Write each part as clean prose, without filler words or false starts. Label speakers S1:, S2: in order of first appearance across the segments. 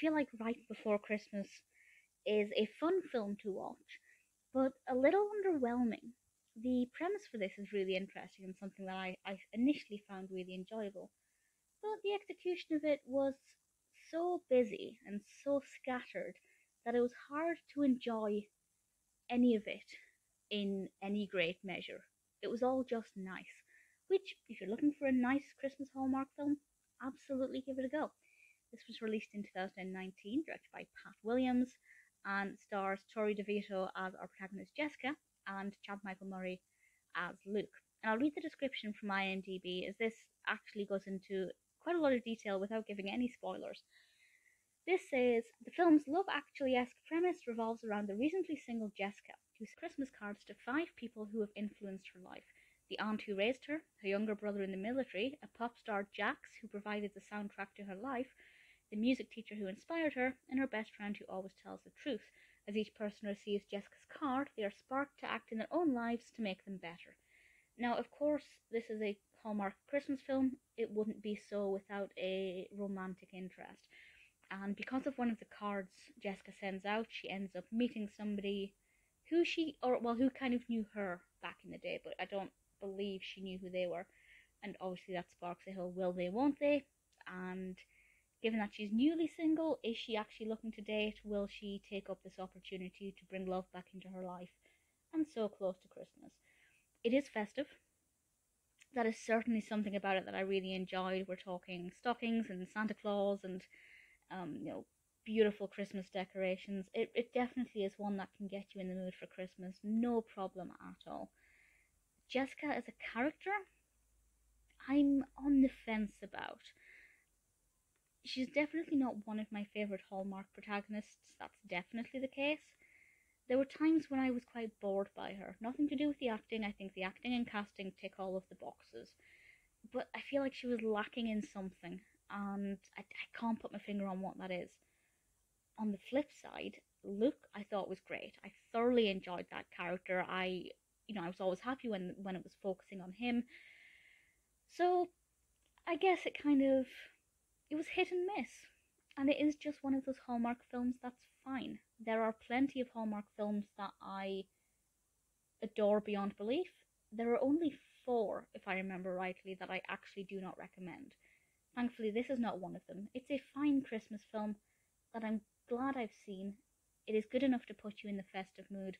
S1: feel like Right Before Christmas is a fun film to watch, but a little underwhelming. The premise for this is really interesting and something that I initially found really enjoyable, but the execution of it was so busy and so scattered that it was hard to enjoy any of it in any great measure. It was all just nice, which, if you're looking for a nice Christmas Hallmark film, absolutely give it a go. This was released in 2019, directed by Pat Williams, and stars Torrey DeVitto as our protagonist Jessica and Chad Michael Murray as Luke. And I'll read the description from IMDb, as this actually goes into quite a lot of detail without giving any spoilers. This says the film's Love Actually-esque premise revolves around the recently single Jessica, who sends Christmas cards to 5 people who have influenced her life: the aunt who raised her, her younger brother in the military, a pop star Jax who provided the soundtrack to her life, the music teacher who inspired her, and her best friend who always tells the truth. As each person receives Jessica's card, they are sparked to act in their own lives to make them better. Now, of course, this is a Hallmark Christmas film. It wouldn't be so without a romantic interest. And because of one of the cards Jessica sends out, she ends up meeting somebody who kind of knew her back in the day, but I don't believe she knew who they were. And obviously that sparks a whole will they, won't they? And given that she's newly single, is she actually looking to date? Will she take up this opportunity to bring love back into her life? And so close to Christmas. It is festive. That is certainly something about it that I really enjoyed. We're talking stockings and Santa Claus and beautiful Christmas decorations. It definitely is one that can get you in the mood for Christmas, no problem at all. Jessica as a character, I'm on the fence about. She's definitely not one of my favourite Hallmark protagonists, that's definitely the case. There were times when I was quite bored by her. Nothing to do with the acting. I think the acting and casting tick all of the boxes. But I feel like she was lacking in something, and I can't put my finger on what that is. On the flip side, Luke I thought was great. I thoroughly enjoyed that character. I was always happy when it was focusing on him. So I guess it was hit and miss. And it is just one of those Hallmark films that's fine. There are plenty of Hallmark films that I adore beyond belief. There are only 4, if I remember rightly, that I actually do not recommend. Thankfully, this is not one of them. It's a fine Christmas film that I'm glad I've seen. It is good enough to put you in the festive mood.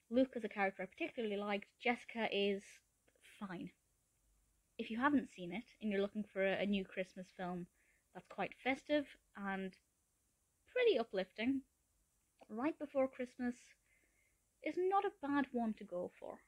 S1: Luke as a character I particularly liked. Jessica is fine. If you haven't seen it and you're looking for a new Christmas film that's quite festive and pretty uplifting, Right Before Christmas is not a bad one to go for.